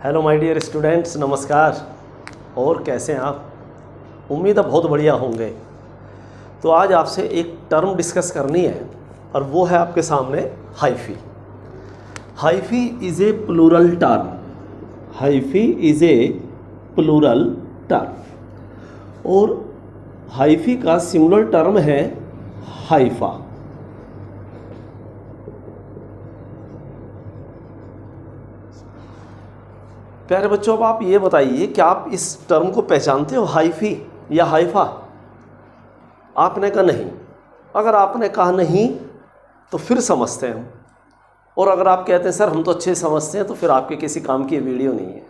Hello my dear students, नमस्कार। और कैसे हैं आप? उम्मीद है बहुत बढ़िया होंगे। तो आज आपसे एक टर्म डिस्कस करनी है और वो है आपके सामने hyphae. Hyphae is a plural term. Hyphae is a plural term और हाइफी का सिंगुलर टर्म है हाइफा। प्यारे बच्चों, अब आप ये बताइए कि आप इस टर्म को पहचानते हो, हाइफी या हाइफा? आपने कहा नहीं। अगर आपने कहा नहीं तो फिर समझते हैं हम, और अगर आप कहते हैं सर हम तो अच्छे समझते हैं, तो फिर आपके किसी काम की वीडियो नहीं है।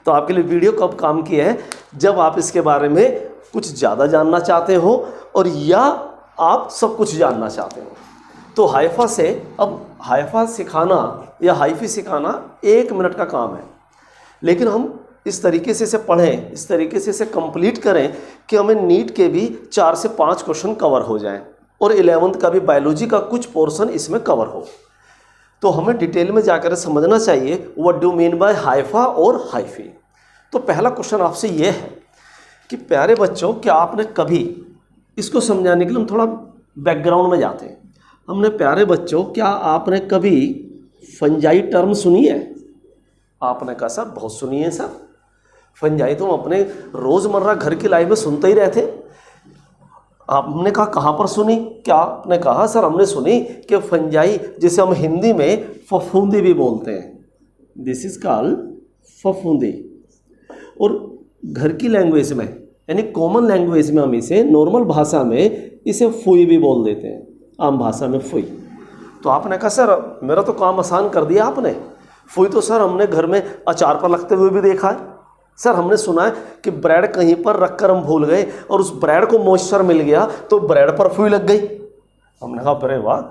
तो आपके लिए वीडियो कब काम की है? जब आप इसके बारे में कुछ ज़्यादा जानना चाहते हो और या आप सब कुछ जानना चाहते हो। तो हाइफा से, अब हाइफा सिखाना या हाइफी सिखाना 1 मिनट का काम है, लेकिन हम इस तरीके से इसे पढ़ें, इस तरीके से इसे कंप्लीट करें कि हमें नीट के भी 4 से 5 क्वेश्चन कवर हो जाएं और 11th का भी बायोलॉजी का कुछ पोर्शन इसमें कवर हो। तो हमें डिटेल में जाकर समझना चाहिए what do mean by Haifa और हाइफी। तो पहला क्वेश्चन आपसे ये है कि प्यारे बच्चों, क्या आपने कभी, इसको समझाने के लिए हम थोड़ा बैकग्राउंड में जाते हैं। हमने प्यारे बच्चों, क्या आपने कभी फंजाई टर्म सुनी है? आपने कहा सर बहुत सुनी है सर। फंजाई तो हम अपने रोज़मर्रा घर की लाइफ में सुनते ही रहते। आपने कहा कहाँ पर सुनी? क्या आपने कहा सर हमने सुनी कि फंजाई, जिसे हम हिंदी में फफूंदी भी बोलते हैं, दिस इज कॉल्ड फफूंदी। और घर की लैंग्वेज में यानी कॉमन लैंग्वेज में हम इसे, नॉर्मल भाषा में इसे फुई भी बोल देते हैं, आम भाषा में फुई। तो आपने कहा सर मेरा तो काम आसान कर दिया आपने। फुई तो सर हमने घर में अचार पर लगते हुए भी देखा है। सर हमने सुना है कि ब्रेड कहीं पर रखकर हम भूल गए और उस ब्रेड को मॉइस्चर मिल गया तो ब्रेड पर फुई लग गई। हमने कहा अरे वाह।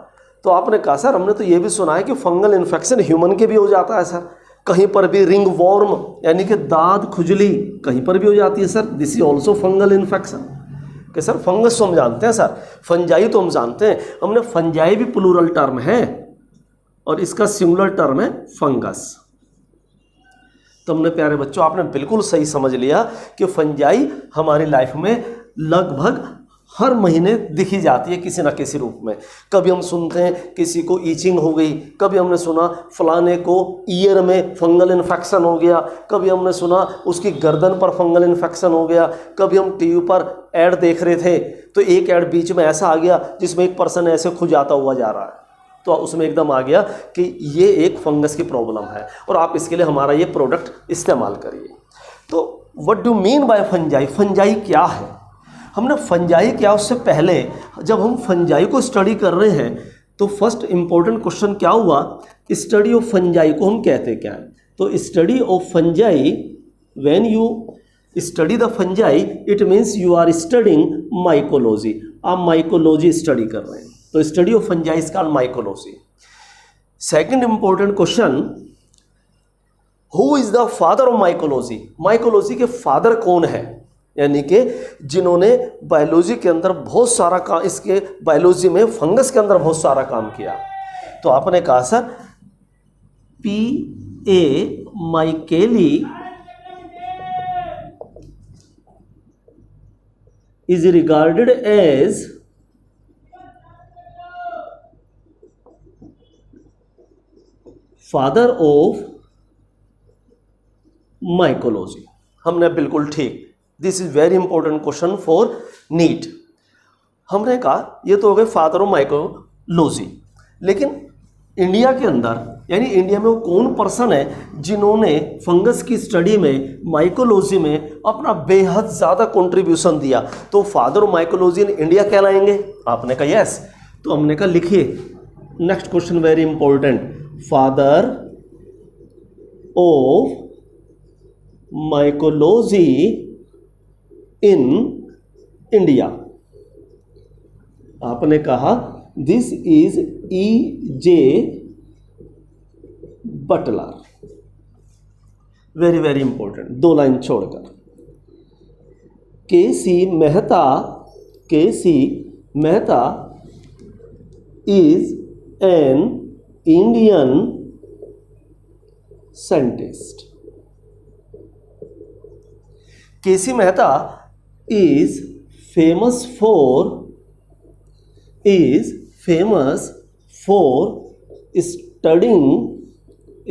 तो आपने कहा सर हमने तो ये भी सुना है कि फंगल इन्फेक्शन ह्यूमन के भी हो जाता है सर, कहीं पर भी रिंग वॉर्म यानी कि दाद खुजली कहीं पर भी हो जाती है sir, this is also fungal infection. कि सर फंगस तो हम जानते हैं सर, फंजाई तो हम जानते हैं। हमने फंजाई भी प्लूरल टर्म है और इसका सिंगुलर टर्म है फंगस। तो हमने प्यारे बच्चों, आपने बिल्कुल सही समझ लिया कि फंजाई हमारी लाइफ में लगभग हर महीने दिखी जाती है किसी ना किसी रूप में। कभी हम सुनते हैं किसी को ईचिंग हो गई, कभी हमने सुना फलाने को ईयर में फंगल इन्फेक्शन हो गया, कभी हमने सुना उसकी गर्दन पर फंगल इन्फेक्शन हो गया, कभी हम टीवी पर ऐड देख रहे थे तो एक ऐड बीच में ऐसा आ गया जिसमें एक पर्सन ऐसे खुजाता हुआ जा रहा है, तो उसमें एकदम आ गया कि ये एक फंगस की प्रॉब्लम है और आप इसके लिए हमारा ये प्रोडक्ट इस्तेमाल करिए। तो what do mean by fungi? Fungi क्या है? हमने फंजाई क्या, उससे पहले जब हम फंजाई को स्टडी कर रहे हैं तो फर्स्ट इंपॉर्टेंट क्वेश्चन क्या हुआ? स्टडी ऑफ फंजाई को हम कहते क्या है? तो study of fungi, when you study the fungi it means you are studying mycology. आप माइकोलॉजी स्टडी कर रहे हैं, तो study of fungi is called mycology. Second important question, who is the father of mycology? Mycology के father कौन है? यानी कि जिन्होंने बायोलॉजी के अंदर बहुत सारा काम, इसके बायोलॉजी में फंगस के अंदर बहुत सारा काम किया। तो आपने कहा sir P.A. Micheli is regarded as father of mycology. हमने बिल्कुल ठीक, this is very important question for NEET. हमने कहा ये तो हो गए फादर ऑफ माइकोलॉजी, लेकिन इंडिया के अंदर यानी इंडिया में वो कौन पर्सन है जिन्होंने फंगस की स्टडी में, माइकोलॉजी में अपना बेहद ज़्यादा कंट्रीब्यूशन दिया? तो father of mycology in India कहलाएंगे। आपने कहा यस। तो हमने कहा लिखिए next question very important, father of mycology in India. आपने कहा this is E.J. Butler. Very very important, 2 line छोड़कर। K.C. Mehta is an Indian scientist. KC Mehta is famous for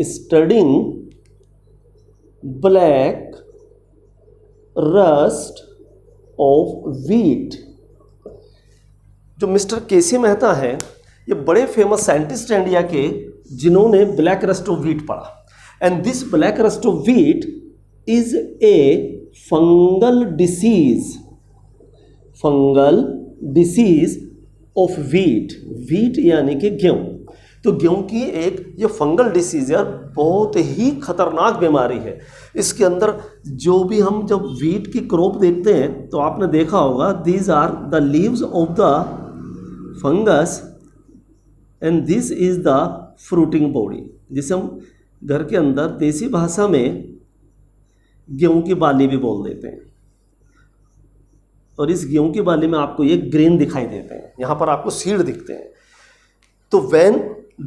studying black rust of wheat। जो mister KC Mehta हैं ये बड़े famous scientist हैं India के जिन्होंने ब्लैक रस्ट ऑफ व्हीट पढ़ा। And this black rust of wheat is a fungal disease of wheat यानी कि गेहूं। तो गेहूं की एक ये फंगल डिसीज है, बहुत ही खतरनाक बीमारी है। इसके अंदर जो भी हम जब व्हीट की क्रॉप देखते हैं तो आपने देखा होगा these are the leaves of the fungus and this is the fruiting body, जिसे हम घर के अंदर देसी भाषा में गेहूं की बाली भी बोल देते हैं। और इस गेहूं की बाली में आपको ये ग्रेन दिखाई देते हैं, यहाँ पर आपको सीड दिखते हैं। तो when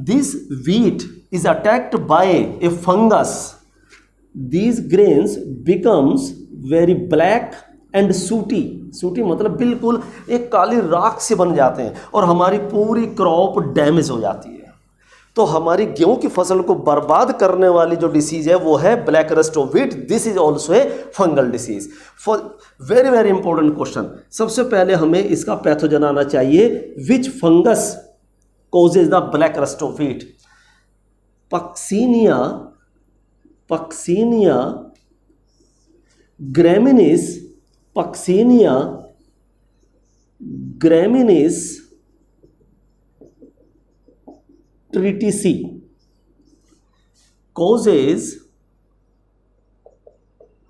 this wheat is attacked by A fungus, these grains becomes very black and सूटी मतलब बिल्कुल एक काली राख से बन जाते हैं और हमारी पूरी क्रॉप डैमेज हो जाती है। तो हमारी गेहूं की फसल को बर्बाद करने वाली जो डिसीज है वो है black rust of wheat. This is also a fungal disease. For very very important question, सबसे पहले हमें इसका पैथोजन आना चाहिए। Which fungus causes the black rust of wheat? Puccinia graminis tritici causes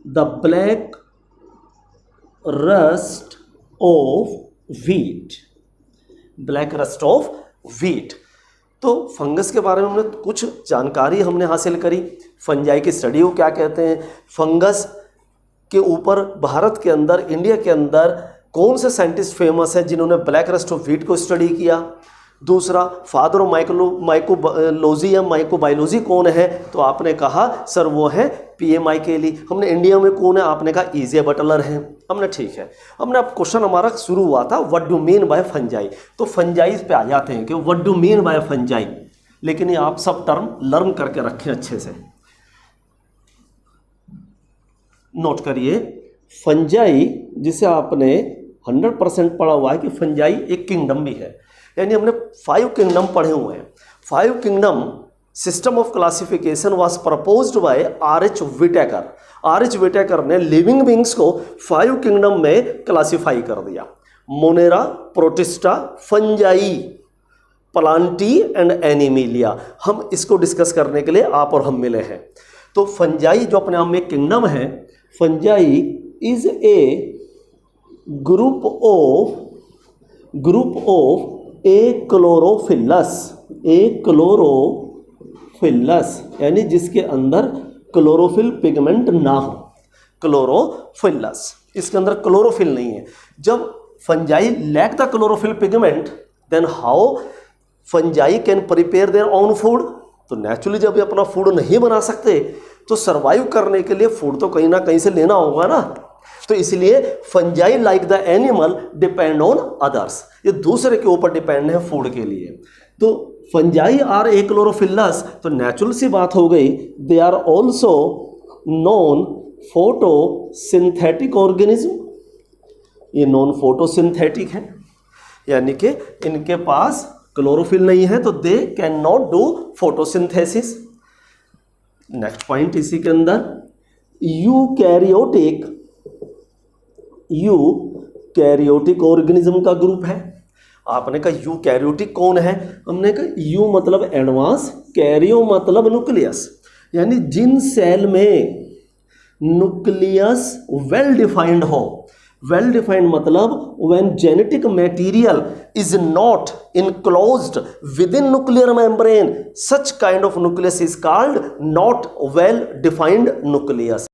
the black rust of wheat। तो fungus के बारे में हमने कुछ जानकारी हमने हासिल करी। फंजाई की स्टडी को क्या कहते हैं, फंगस के ऊपर भारत के अंदर, इंडिया के अंदर कौन से साइंटिस्ट फेमस हैं जिन्होंने ब्लैक रस्ट ऑफ व्हीट को स्टडी किया। दूसरा, फादर ऑफ माइकोलॉजी या माइकोबायोलॉजी कौन है, तो आपने कहा सर वो है PMI केली। हमने इंडिया में कौन है, आपने कहा ईजे बटलर है। हमने ठीक है, हमने अब क्वेश्चन हमारा शुरू हुआ था what do mean by fungi. तो फंजाई पे आ जाते हैं कि what do mean by fungi. लेकिन ये आप सब टर्म लर्न करके रखें अच्छे से, नोट करिए। फंजाई जिसे आपने 100% पढ़ा हुआ है कि फंजाई एक किंगडम भी है, यानी हमने 5 किंगडम पढ़े हुए हैं। 5 kingdom system of classification was proposed by R.H. Whittaker. R.H. Whittaker ने लिविंग बींग्स को 5 किंगडम में क्लासिफाई कर दिया। Monera, Protista, fungi, Plantae and Animalia. हम इसको डिस्कस करने के लिए आप और हम मिले हैं। तो फंजाई जो अपने आप में किंगडम है, fungi is a group of A chlorophyllous, यानी जिसके अंदर क्लोरोफिल पिगमेंट ना हो, क्लोरोफिलस। इसके अंदर क्लोरोफिल नहीं है। जब fungi lack the chlorophyll pigment, then how fungi can prepare their own food. तो नेचुरली जब ये अपना फूड नहीं बना सकते तो सर्वाइव करने के लिए फूड तो कहीं ना कहीं से लेना होगा ना। तो इसलिए fungi like the animal depend on others, ये दूसरे के ऊपर डिपेंड है फूड के लिए। तो फंजाई आर ए क्लोरोफिलस, तो नेचुरल सी बात हो गई। They are also non photosynthetic organism, ये नॉन फोटोसिंथेटिक है, यानी कि इनके पास क्लोरोफिल नहीं है तो they can not do photosynthesis. Next point इसी के अंदर, यूकैरियोटिक ऑर्गेनिज्म का ग्रुप है। आपने कहा यूकैरियोटिक कौन है, हमने कहा यू मतलब एडवांस, कैरियो मतलब न्यूक्लियस, यानी जिन सेल में न्यूक्लियस वेल डिफाइंड हो। वेल डिफाइंड मतलब when genetic material is not enclosed within nuclear membrane, such kind of nucleus is called not well defined nucleus।